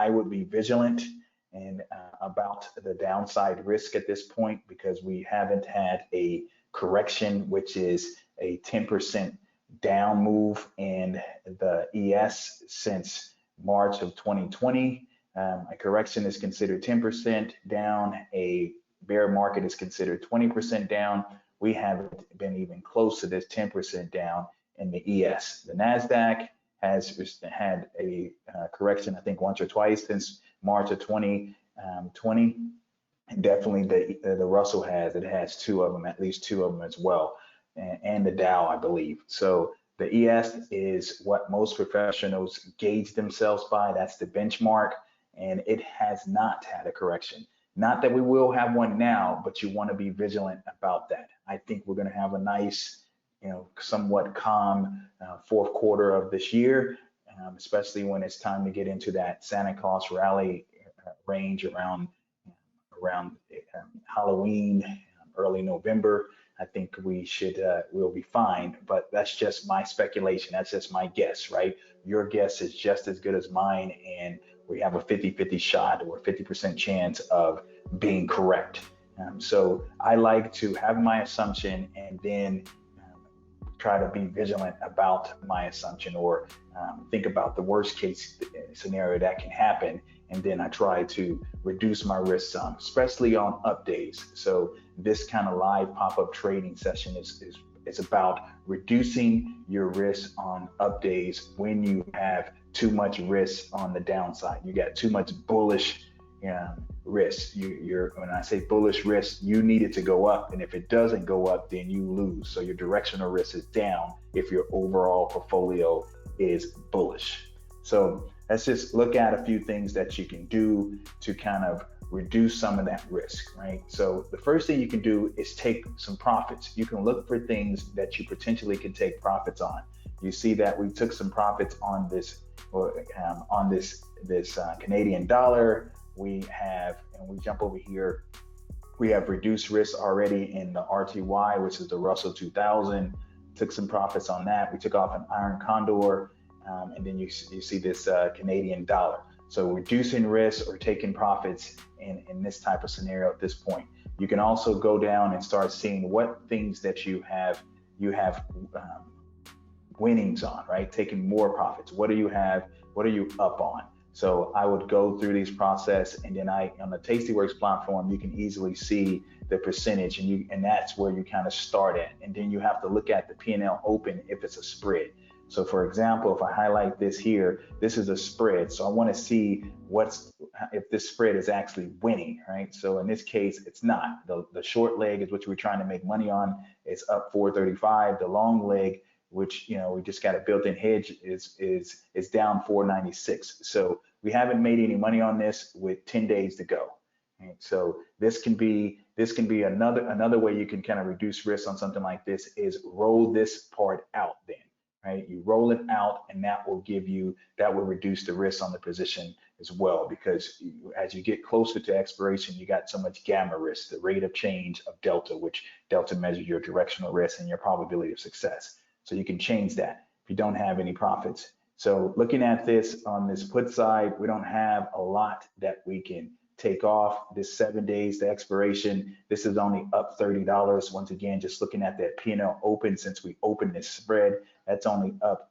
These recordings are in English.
I would be vigilant and about the downside risk at this point, because we haven't had a correction, which is a 10% down move in the ES since March of 2020. A correction is considered 10% down. A bear market is considered 20% down. We haven't been even close to this 10% down in the ES. The NASDAQ has had a correction, I think, once or twice since March of 2020. And definitely the Russell has, it has two of them, at least two of them as well, and the Dow, I believe. So the ES is what most professionals gauge themselves by. That's the benchmark, and it has not had a correction. Not that we will have one now, but you want to be vigilant about that. I think we're going to have a nice, somewhat calm fourth quarter of this year, especially when it's time to get into that Santa Claus rally range around Halloween, early November. I think we'll be fine, but that's just my speculation. That's just my guess, right? Your guess is just as good as mine, and we have a 50-50 shot or 50% chance of being correct. So I like to have my assumption and then try to be vigilant about my assumption, or think about the worst case scenario that can happen. And then I try to reduce my risk some, especially on up days. So this kind of live pop-up trading session is about reducing your risk on up days when you have too much risk on the downside. You got too much bullish risk. When I say bullish risk, you need it to go up, and if it doesn't go up, then you lose. So your directional risk is down if your overall portfolio is bullish. So let's just look at a few things that you can do to kind of reduce some of that risk, right? So the first thing you can do is take some profits. You can look for things that you potentially can take profits on. You see that we took some profits on this, Canadian dollar. We have, and we jump over here, we have reduced risk already in the RTY, which is the Russell 2000. Took some profits on that. We took off an iron condor, and then you see this Canadian dollar. So reducing risk or taking profits in this type of scenario at this point. You can also go down and start seeing what things that you have winnings on, right? Taking more profits. What do you have? What are you up on? So I would go through these process, and then on the Tastyworks platform, you can easily see the percentage, and that's where you kind of start at. And then you have to look at the P&L open if it's a spread. So for example, if I highlight this here, this is a spread. So I want to see if this spread is actually winning, right? So in this case, it's not. The short leg is what we're trying to make money on. It's up 435. The long leg, which we just got a built-in hedge, is down 496. So we haven't made any money on this with 10 days to go. Right? So this can be another way you can kind of reduce risk on something like this is roll this part out then. Right? You roll it out, and that will reduce the risk on the position as well, because as you get closer to expiration, you got so much gamma risk, the rate of change of delta, which delta measures your directional risk and your probability of success. So you can change that if you don't have any profits. So looking at this on this put side, we don't have a lot that we can take off. This 7 days to expiration, this is only up $30. Once again, just looking at that P&L open, since we opened this spread, that's only up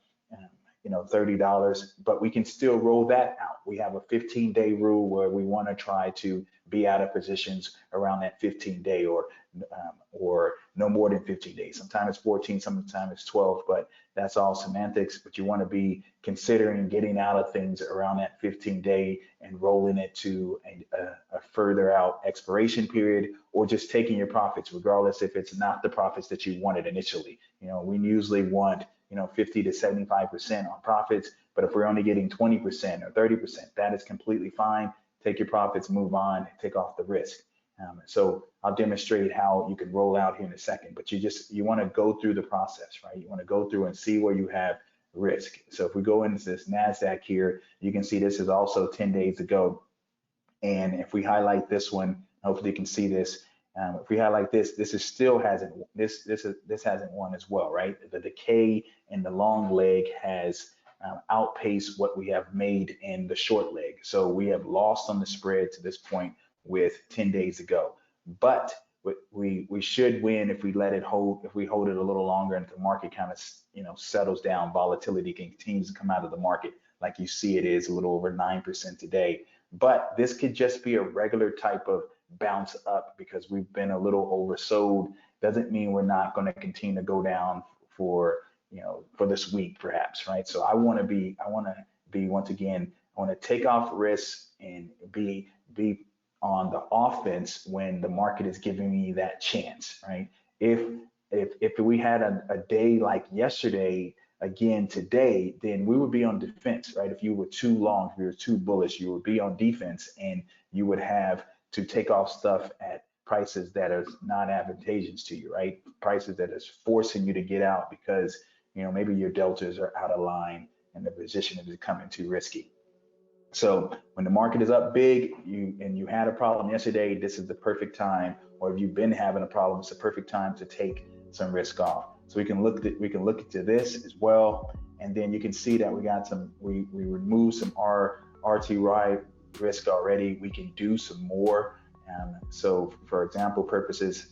$30, but we can still roll that out. We have a 15-day rule where we want to try to be out of positions around that 15-day or no more than 15 days. Sometimes it's 14, sometimes it's 12, but that's all semantics. But you want to be considering getting out of things around that 15-day and rolling it to a further out expiration period, or just taking your profits, regardless if it's not the profits that you wanted initially. We usually want 50 to 75% on profits, but if we're only getting 20% or 30%, that is completely fine. Take your profits, move on, take off the risk. So I'll demonstrate how you can roll out here in a second, but you want to go through the process, right? You want to go through and see where you have risk. So if we go into this NASDAQ here, you can see this is also 10 days ago. And if we highlight this one, hopefully you can see this. If we highlight this, this hasn't won as well, right? The decay in the long leg has outpace what we have made in the short leg. So we have lost on the spread to this point with 10 days to go. But we should win if we let it hold, if we hold it a little longer and the market kind of, settles down, volatility continues to come out of the market like you see it is a little over 9% today. But this could just be a regular type of bounce up because we've been a little oversold. Doesn't mean we're not going to continue to go down for this week perhaps, right? So I want to be once again, I want to take off risks and be on the offense when the market is giving me that chance, right? If we had a day like yesterday again today, then we would be on defense, right? If you were too long, if you were too bullish, you would be on defense and you would have to take off stuff at prices that are not advantageous to you, right? Prices that is forcing you to get out because maybe your deltas are out of line and the position is becoming too risky. So when the market is up big, you had a problem yesterday, this is the perfect time. Or if you've been having a problem, it's the perfect time to take some risk off. So we can look into this as well, and then you can see that we removed some RTY risk already. We can do some more. So for example purposes,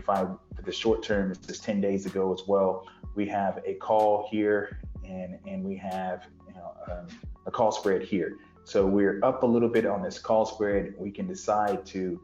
for the short term, it's just 10 days ago as well. We have a call here, and we have a call spread here. So we're up a little bit on this call spread. We can decide to,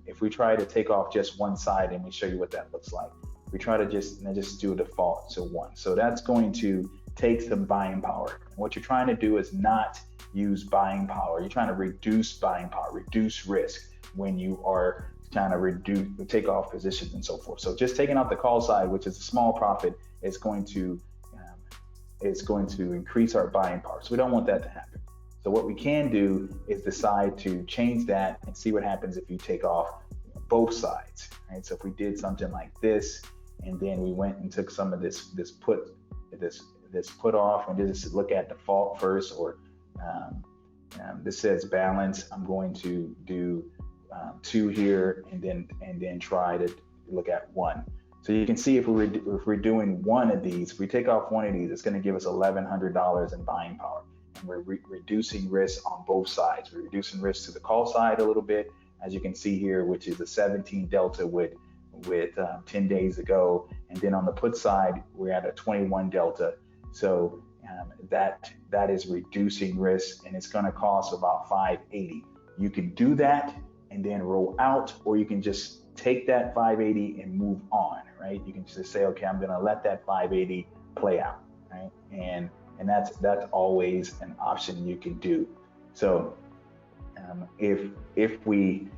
if we try to take off just one side, and we show you what that looks like. We try to just do a default to 1. So that's going to take some buying power. And what you're trying to do is not use buying power. You're trying to reduce buying power, reduce risk when you are trying to take off positions and so forth. So just taking off the call side, which is a small profit, is going to increase our buying power. So we don't want that to happen. So what we can do is decide to change that and see what happens if you take off both sides, right? So if we did something like this, and then we went and took some of this put off, and just look at default first, or this says balance. I'm going to do 2 here, and then try to look at 1. So you can see if we're doing one of these, if we take off one of these, it's going to give us $1,100 in buying power, and we're reducing risk on both sides. We're reducing risk to the call side a little bit, as you can see here, which is a 17 delta with 10 days ago, and then on the put side we're at a 21 delta. So that is reducing risk, and it's going to cost about $580. You can do that and then roll out, or you can just take that $580 and move on, right? You can just say, okay, I'm going to let that $580 play out, right? And that's always an option you can do. So if we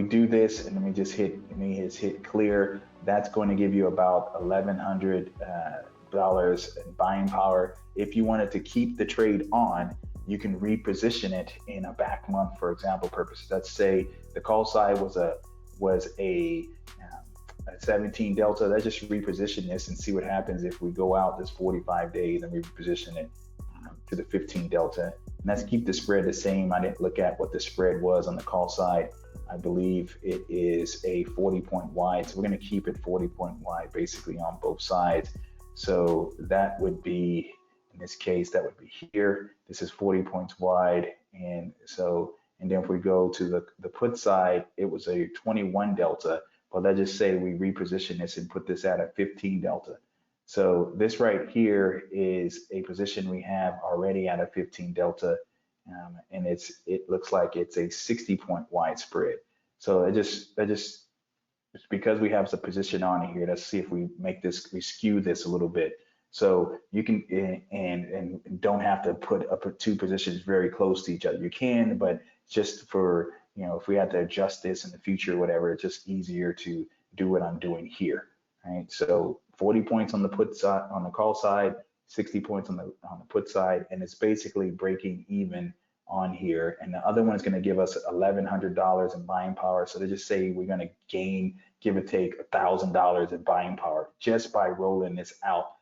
do this, and let me just hit clear, that's going to give you about $1,100 in buying power. If you wanted to keep the trade on, you can reposition it in a back month, for example purposes. Let's say the call side was a 17 delta. Let's just reposition this and see what happens if we go out this 45 days and reposition it to the 15 delta. And let's keep the spread the same. I didn't look at what the spread was on the call side. I believe it is a 40-point wide. So we're going to keep it 40-point wide basically on both sides. So that would be, in this case, that would be here. This is 40 points wide. And then if we go to the put side, it was a 21 delta. But let's just say we reposition this and put this at a 15 delta. So this right here is a position we have already at a 15 delta. And it looks like it's a 60-point wide spread. So it's because we have the position on here. Let's see if we skew this a little bit. So you can, and don't have to put 2 positions very close to each other. You can, but just for, if we had to adjust this in the future, whatever, it's just easier to do what I'm doing here, right? So 40 points on the put side, on the call side, 60 points on the put side, and it's basically breaking even on here. And the other one is going to give us $1,100 in buying power. So they just say we're going to gain, give or take, $1,000 in buying power just by rolling this out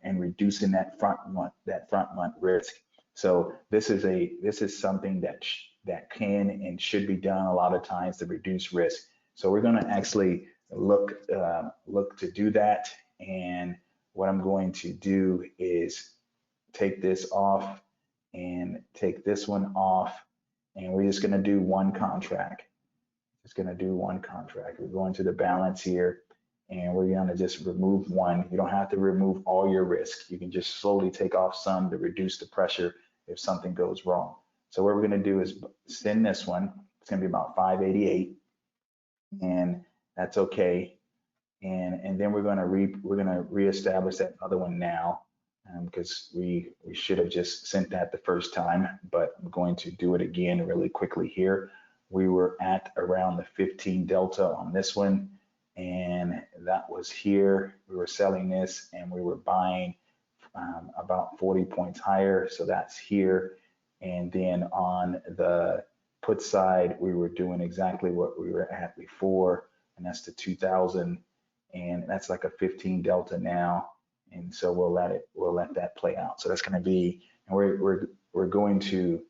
and reducing that front month risk. So this is something that can and should be done a lot of times to reduce risk. So we're going to actually look to do that. And what I'm going to do is take this off and take this one off, and we're just gonna do one contract. Just gonna do one contract. We're going to the balance here, and we're gonna just remove one. You don't have to remove all your risk. You can just slowly take off some to reduce the pressure if something goes wrong. So what we're gonna do is send this one. It's gonna be about 588, and that's okay. And then we're gonna reestablish that other one now, because we should have just sent that the first time, but I'm going to do it again really quickly here. We were at around the 15 delta on this one, and that was here. We were selling this and we were buying about 40 points higher, so that's here. And then on the put side, we were doing exactly what we were at before, and that's the 2000, and that's like a 15 delta now. And so we'll let that play out. So that's going to be, and we're going to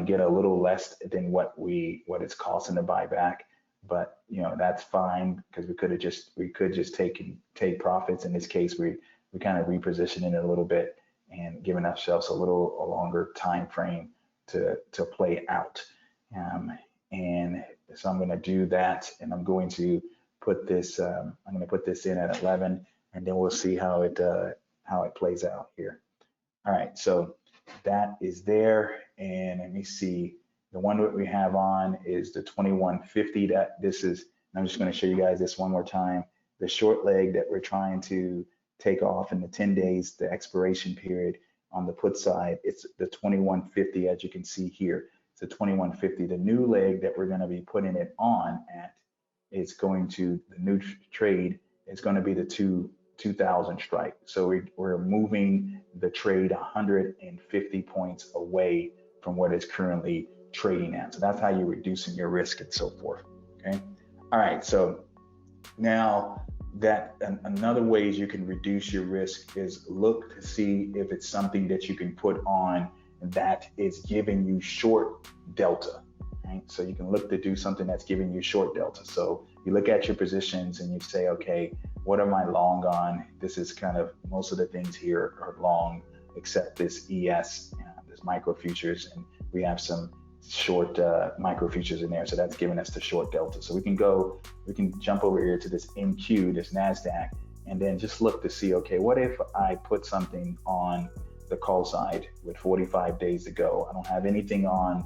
get a little less than what it's costing to buy back, but that's fine, because we could just take profits. In this case, we kind of repositioning it a little bit and giving ourselves a longer time frame to play out. And so I'm going to do that, and I'm going to put this in at 11, and then we'll see how it plays out here. All right, so that is there, and let me see. The one that we have on is the 2150. I'm just going to show you guys this one more time. The short leg that we're trying to take off in the 10 days, the expiration period on the put side, it's the 2150, as you can see here. It's the 2150. The new leg that we're going to be putting it on at, it's going to, the new trade is going to be the 2000 strike. So we're moving the trade 150 points away from what it's currently trading at. So that's how you're reducing your risk and so forth. Okay. All right. So now that another ways you can reduce your risk is look to see if it's something that you can put on that is giving you short delta. Right? So you can look to do something that's giving you short delta. So you look at your positions and you say, okay, what am I long on? This is kind of, most of the things here are long, except this ES, this micro futures, and we have some short micro futures in there. So that's giving us the short delta. So we can jump over here to this NQ, this NASDAQ, and then just look to see, okay, what if I put something on the call side with 45 days to go? I don't have anything on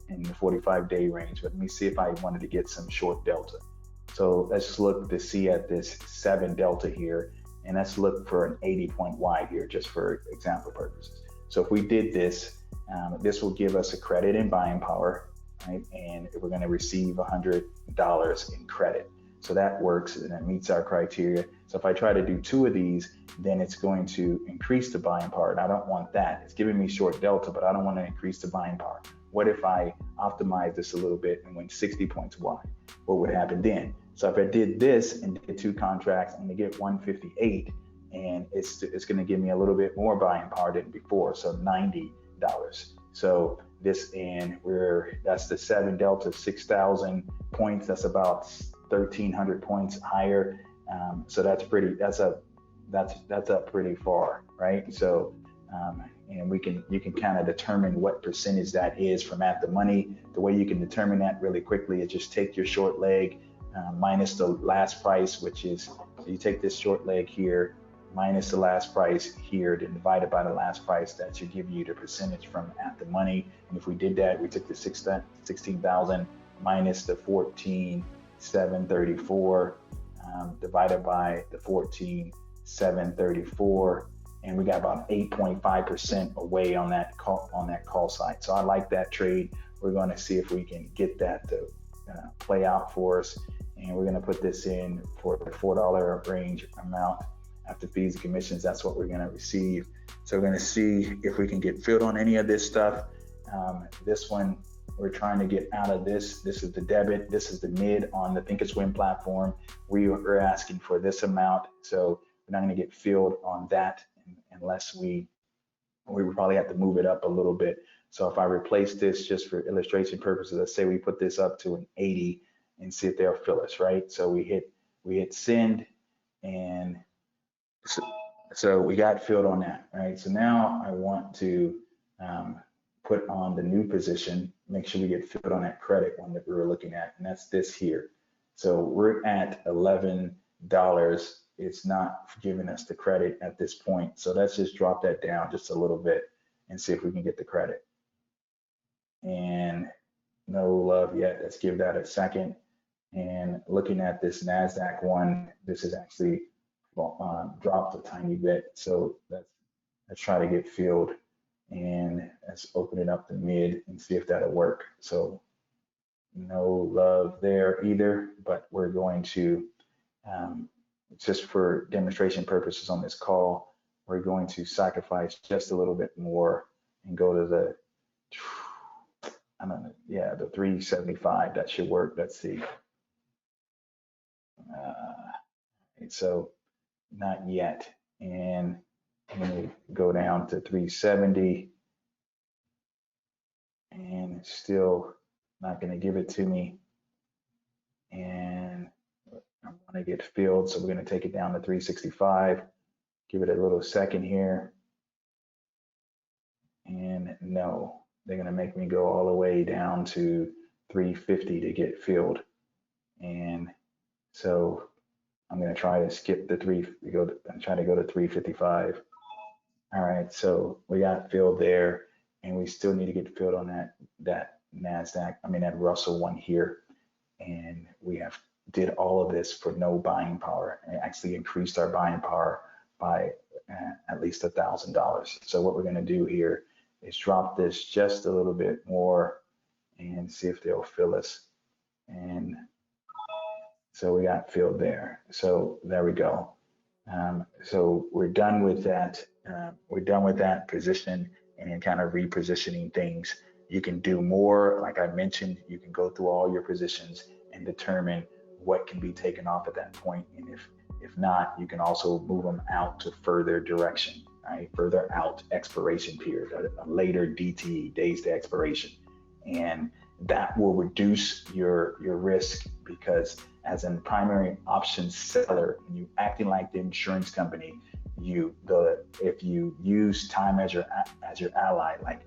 in the 45-day range, but let me see if I wanted to get some short delta. So let's look to see at this 7 delta here, and let's look for an 80-point wide here, just for example purposes. So if we did this, this will give us a credit and buying power, right? And we're going to receive $100 in credit. So that works, and it meets our criteria. So if I try to do 2 of these, then it's going to increase the buying power, and I don't want that. It's giving me short delta, but I don't want to increase the buying power. What if I optimize this a little bit and went 60 points wide? What would happen then? So if I did this and did 2 contracts and to get 158, and it's going to give me a little bit more buying power than before, so $90. So this, and that's the 7 delta, 6,000 points. That's about 1,300 points higher. So that's up pretty far, right? So and you can kind of determine what percentage that is from at the money. The way you can determine that really quickly is just take your short leg minus the last price, which is, so you take this short leg here minus the last price here, then divide it by the last price. That should give you the percentage from at the money. And if we did that, we took the 16,000 minus the 14,734 divided by the 14,734, and we got about 8.5% away on that call side. So I like that trade. We're going to see if we can get that to play out for us, and we're going to put this in for the $4 range amount after fees and commissions. That's what we're going to receive. So we're going to see if we can get filled on any of this stuff. This one, we're trying to get out of this. This is the debit. This is the mid on the Thinkorswim platform. We are asking for this amount, so we're not going to get filled on that unless we would probably have to move it up a little bit. So if I replace this, just for illustration purposes, let's say we put this up to an 80 and see if they'll fill us, right? So we hit send, and So we got filled on that, right? So now I want to um, put on the new position, make sure we get filled on that credit one that we were looking at, and that's this here. So we're at $11. It's not giving us the credit at this point. So let's just drop that down just a little bit and see if we can get the credit. And no love yet. Let's give that a second. And looking at this NASDAQ one, this is actually dropped a tiny bit. So let's try to get filled, and let's open it up to mid and see if that'll work. So no love there either, but we're going to, just for demonstration purposes on this call, we're going to sacrifice just a little bit more and go to the, I don't know, yeah, the 375. That should work. Let's see. So not yet. And I'm going to go down to 370, and it's still not going to give it to me. And I want to get filled, so we're going to take it down to 365. Give it a little second here. And no, they're going to make me go all the way down to 350 to get filled. And so I'm going to try to skip the try to go to 355. All right, so we got filled there, and we still need to get filled on that NASDAQ, that Russell one here. And we did all of this for no buying power, and actually increased our buying power by at least $1,000. So what we're going to do here is drop this just a little bit more and see if they'll fill us. And so we got filled there. So there we go. So we're done with that. We're done with that position, and then kind of repositioning things. You can do more, like I mentioned. You can go through all your positions and determine what can be taken off at that point. And if not, you can also move them out to further direction, right? Further out expiration period, a later DTE, days to expiration. And that will reduce your risk, because as a primary option seller, and you acting like the insurance company, if you use time as your ally, like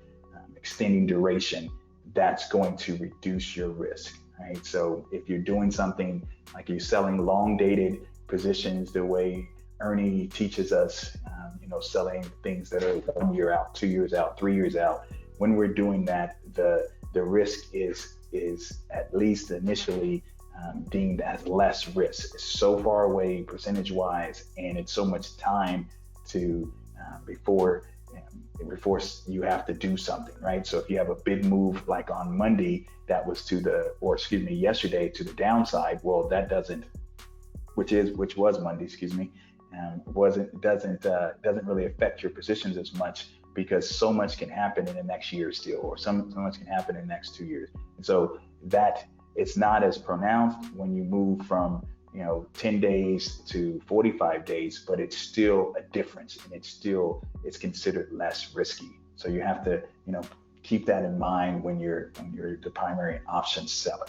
extending duration, that's going to reduce your risk, right? So if you're doing something like you're selling long dated positions, the way Ernie teaches us, selling things that are 1 year out, 2 years out, 3 years out, when we're doing that, the risk is at least initially deemed as less risk. It's so far away percentage wise, and it's so much time to before you have to do something, right? So if you have a big move like on Monday that was yesterday to the downside, well, that doesn't, which was Monday, doesn't really affect your positions as much, because so much can happen in the next year still, or so much can happen in the next 2 years. And so that it's not as pronounced when you move from 10 days to 45 days, but it's still a difference, and it's considered less risky. So you have to keep that in mind when you're the primary option seller.